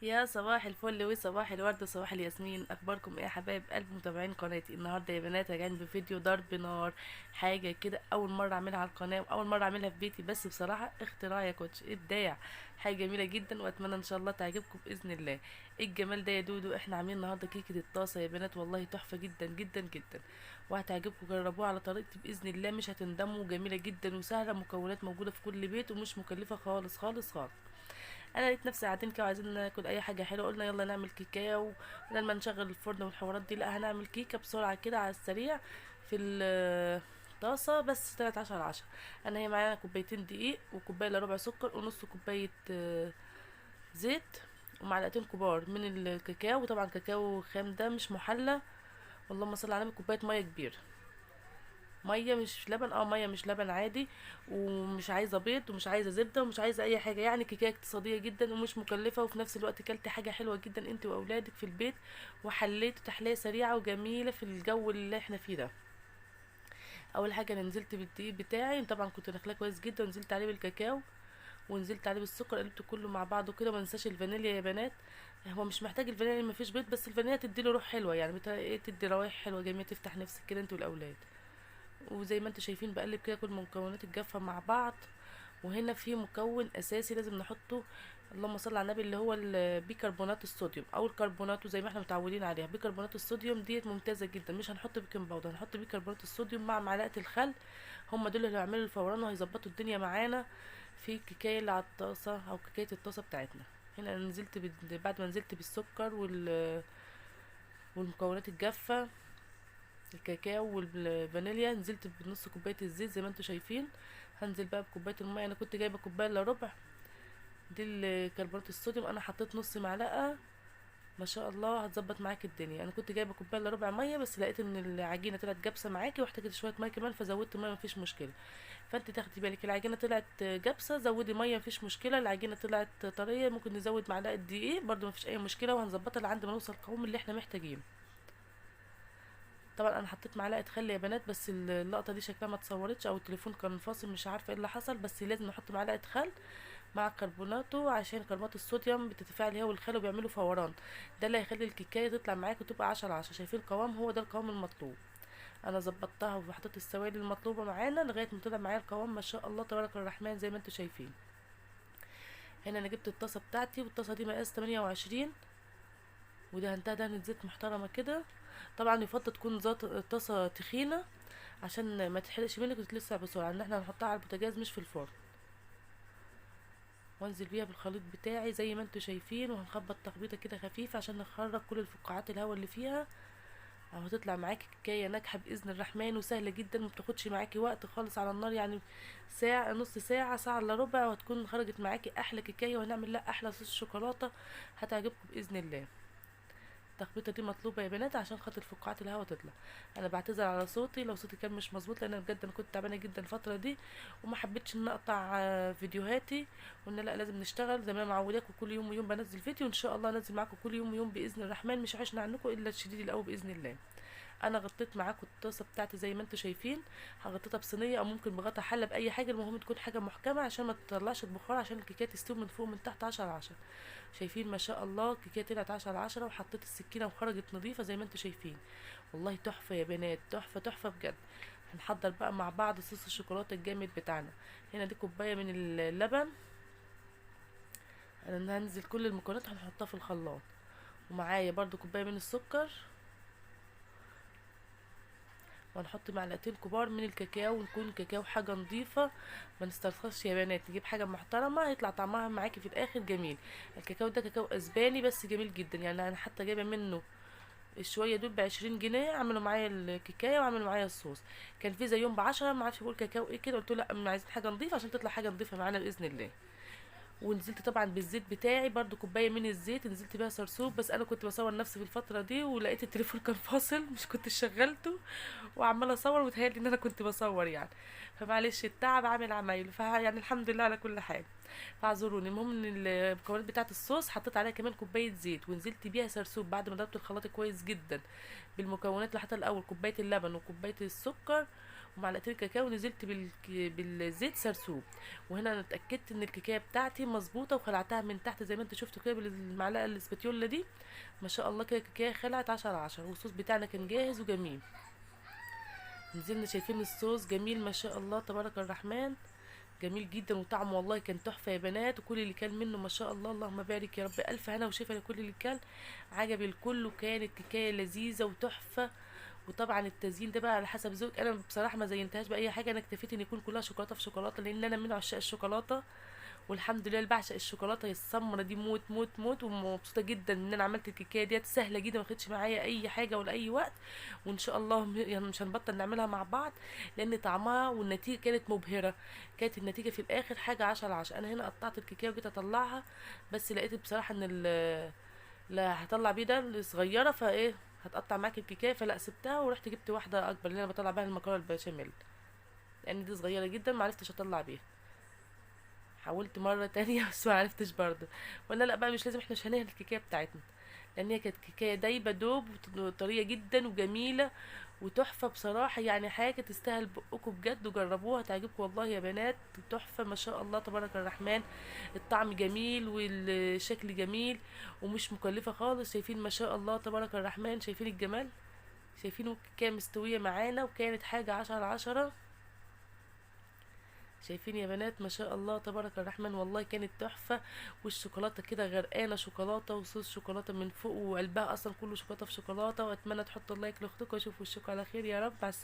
يا صباح الفل وصباح الورد وصباح الياسمين، اخباركم ايه يا حبايب قلب متابعين قناتي؟ النهارده يا بنات راجعين بفيديو ضرب نار. حاجه كده اول مره اعملها على القناه واول مره اعملها في بيتي، بس بصراحه اختراع يا كوتش، ابداع. حاجه جميله جدا واتمنى ان شاء الله تعجبكم باذن الله. ايه الجمال ده يا دودو؟ احنا عاملين النهارده كيكه الطاسه يا بنات، والله تحفه جدا جدا جدا، وهتعجبكم. جربوها على طريقتي باذن الله مش هتندموا. جميله جدا وسهله، مكونات موجوده في كل بيت ومش مكلفه خالص خالص خالص. انا لقيت نفسي قاعدين كده وعايزين ناكل اي حاجه حلوه، قلنا يلا نعمل كيكه وبدل ما نشغل الفرن والحوارات دي، لا هنعمل كيكه بسرعه كده على السريع في الطاسه. بس طلعت 10/10. انا هي معايا كوبايتين دقيق وكوبايه الا ربع سكر ونص كوبايه زيت، ومعلقتين كبار من الكاكاو، وطبعا كاكاو خام ده مش محلى. اللهم صل على النبي. كوبايه ميه كبيره، ميه مش لبن، ميه مش لبن عادي. ومش عايزه بيض ومش عايزه زبده ومش عايزه اي حاجه، يعني كيكه اقتصاديه جدا ومش مكلفه، وفي نفس الوقت كلتي حاجه حلوه جدا انت واولادك في البيت، وحليتوا تحليه سريعه وجميله في الجو اللي احنا فيه ده. اول حاجه انا نزلت بالدقيق بتاعي، طبعا كنت داخلاه كويس جدا، ونزلت عليه بالكاكاو ونزلت عليه بالسكر، قلبت كله مع بعضه كده. ما ننساش الفانيليا يا بنات. هو مش محتاج الفانيليا، ما فيش بيض، بس الفانيليا تديله روح حلوه، يعني تدي روايح حلوه جميله تفتح نفسك كده انت والاولاد. وزي ما انتوا شايفين بقلب كده كل المكونات الجافة مع بعض. وهنا في مكون اساسي لازم نحطه، اللهم صل على النبي، اللي هو بيكربونات الصوديوم او الكربونات زي ما احنا متعودين عليها. بيكربونات الصوديوم ديت ممتازه جدا، مش هنحط بيكنج باودر، هنحط بيكربونات الصوديوم مع معلقه الخل. هم دول اللي هيعملوا الفوران وهيظبطوا الدنيا معانا في الكيكايه اللي على الطاسه او كيكايه الطاسه بتاعتنا. هنا انا نزلت بعد ما نزلت بالسكر والمكونات الجافه، الكاكاو والفانيليا، نزلت بنص كوبايه الزيت زي ما انتوا شايفين. هنزل بقى بكوبايه الميه، انا كنت جايبه كوبايه الا ربع. دي الكربونات الصوديوم، انا حطيت نص معلقه. ما شاء الله هتظبط معاك الدنيا. انا كنت جايبه كوبايه الا ربع ميه، بس لقيت ان العجينه طلعت جابسه معاكي واحتاجت شويه ميه كمان، فزودت ميه مفيش مشكله. فانت تاخدي بالك، العجينه طلعت جابسه زودي ميه مفيش مشكله، العجينه طلعت طريه ممكن نزود معلقه دقيق برده مفيش اي مشكله، وهنظبطها لحد ما نوصل القوام اللي احنا محتاجينه. طبعا انا حطيت معلقه خل يا بنات، بس اللقطه دي شكلها ما اتصورتش او التليفون كان فاصل، مش عارفه ايه اللي حصل، بس لازم نحط معلقه خل مع كربوناتو عشان كربونات الصوديوم بتتفاعل هي والخل وبيعملوا فوران. ده اللي هيخلي الكيكايه تطلع معاك وتبقى 10/10. شايفين القوام؟ هو ده القوام المطلوب. انا ظبطتها وحطيت السوائل المطلوبه معانا لغايه ما طلع معايا القوام ما شاء الله تبارك الرحمن زي ما انتم شايفين. هنا انا جبت الطاسه بتاعتي، والطاسه دي مقاس 28، ودهنتها دهنة زيت محترمة كده. طبعا يفضل تكون طاسة تخينة عشان ما تحرقش منك وتتلسع بسرعة، ان احنا هنحطها على البوتاجاز مش في الفرن. وانزل بيها بالخليط بتاعي زي ما انتوا شايفين، وهنخبط تخبيطة كده خفيفة عشان نخرج كل الفقاعات الهواء اللي فيها. اهو هتطلع معاكي كيكاية ناجحة بإذن الرحمن، وسهلة جدا ما بتاخدش معاكي وقت خالص على النار، يعني ساعة، نص ساعة، ساعة الا ربع، وهتكون خرجت معاكي احلى كيكاية. وهنعمل لها احلى صوص شوكولاتة هتعجبكم بإذن الله. التخبيطه دي مطلوبه يا بنات عشان خاطر فقاعات الهواء تطلع. انا بعتذر على صوتي لو صوتي كان مش مظبوط، لان بجد انا كنت تعبانه جدا الفتره دي، وما حبيتش ان اقطع فيديوهاتي، وان لا لازم نشتغل زي ما انا معوداكم كل يوم ويوم بنزل فيديو، وان شاء الله انزل معاكم كل يوم ويوم باذن الرحمن، مش هحشنا عنكم الا الشديد القوي باذن الله. انا غطيت معاكم الطاسه بتاعتي زي ما انتم شايفين، هغطيتها بصينيه او ممكن بغطا حله باي حاجه، المهم تكون حاجه محكمه عشان ما تطلعش البخار، عشان الكيكات تستوي من فوق من تحت 10/10. شايفين ما شاء الله الكيكه طلعت 10/10، وحطيت السكينه وخرجت نظيفه زي ما انتم شايفين. والله تحفه يا بنات، تحفه تحفه بجد. هنحضر بقى مع بعض صوص الشوكولاته الجامد بتاعنا. هنا دي كوبايه من اللبن، انا هنزل كل المكونات هنحطها في الخلاط، ومعايا برضو كوبايه من السكر، وهنحط معلقتين كبار من الكاكاو، ونكون كاكاو حاجه نظيفه، ما نسترخصش يا بنات، نجيب حاجه محترمه هيطلع طعمها معاكي في الاخر جميل. الكاكاو ده كاكاو اسباني بس جميل جدا، يعني انا حتى جايبه منه الشويه دول ب20 جنيه، عملوا معايا الكيكايه وعملوا معايا الصوص. كان في زيهم ب10، ما عادش بقول كاكاو ايه كده، قلت له لا عايزين حاجه نظيفه عشان تطلع حاجه نظيفه معانا باذن الله. ونزلت طبعا بالزيت بتاعي برضو كوبايه من الزيت، نزلت بيها صرصوب، بس انا كنت بصور نفسي في الفتره دي ولقيت التليفون كان فاصل مش كنت شغلته، وعماله اصور وتهيألي ان انا كنت بصور يعني. فمعلش التعب عامل عمايل، يعني الحمد لله على كل حال. فاعذروني. المهم ان المكونات بتاعه الصوص حطيت عليها كمان كوبايه زيت، ونزلت بيها سرسوب بعد ما ضربت الخلاط كويس جدا بالمكونات اللي حطيتها الاول، كوبايه اللبن وكوبايه السكر ومعلقتين كاكاو، ونزلت بالزيت سرسوب. وهنا انا اتاكدت ان الكيكه بتاعتي مظبوطه، وخلعتها من تحت زي ما انت شفتوا كده بالمعلقه الاسباتيولا دي. ما شاء الله كده الكيكه خلعت 10/10، والصوص بتاعنا كان جاهز وجميل. نزلنا شايفين الصوص جميل ما شاء الله تبارك الرحمن، جميل جدا، وطعمه والله كان تحفه يا بنات. وكل اللي كان منه ما شاء الله اللهم بارك يا رب الف هنا وشفا لكل اللي كان، عجب الكل، وكانت كيكه لذيذه وتحفه. وطبعا التزيين ده بقى على حسب ذوقك. انا بصراحه ما زينتهاش باي حاجه، انا اكتفيت ان يكون كلها شوكولاته في شوكولاته، لان انا من عشاق الشوكولاته. والحمد لله بعشق الشوكولاته السمرة دي موت موت موت، ومبسوطه جدا ان انا عملت الكيكه ديت سهله جدا، ما خدتش معايا اي حاجه ولا اي وقت. وان شاء الله يعني مش هنبطل نعملها مع بعض، لان طعمها والنتيجه كانت مبهره. كانت النتيجه في الاخر حاجه 10/10. انا هنا قطعت الكيكه وجيت اطلعها، بس لقيت بصراحه ان لا هطلع بيه ده الصغيره، فايه هتقطع معاك الكيكه، فلا سبتها ورحت جبت واحده اكبر اللي انا بطلع بيها المكرونه البشاميل، لان دي صغيره جدا معرفتش اطلع بيها. حاولت مرة تانية بس ما عرفتش برضه. ولا لا بقى مش لازم، احنا مش هنهلك الكيكة بتاعتنا، لان هي كانت كيكة دايبة دوب وطرية جدا وجميلة وتحفة بصراحة. يعني حاجة تستاهل بقكم بجد، وجربوها تعجبكم والله يا بنات. تحفة ما شاء الله تبارك الرحمن، الطعم جميل والشكل جميل، ومش مكلفة خالص. شايفين ما شاء الله تبارك الرحمن، شايفين الجمال، شايفين الكيكة مستوية معانا، وكانت حاجة 10/10. شايفين يا بنات ما شاء الله تبارك الرحمن، والله كانت تحفة. والشوكولاتة كده غرقانة شوكولاتة وصوص شوكولاتة من فوق، وقلبها اصلا كله شوكولاتة في شوكولاتة. واتمنى تحطوا اللايك لاختكم، واشوف وشكم على خير يا رب.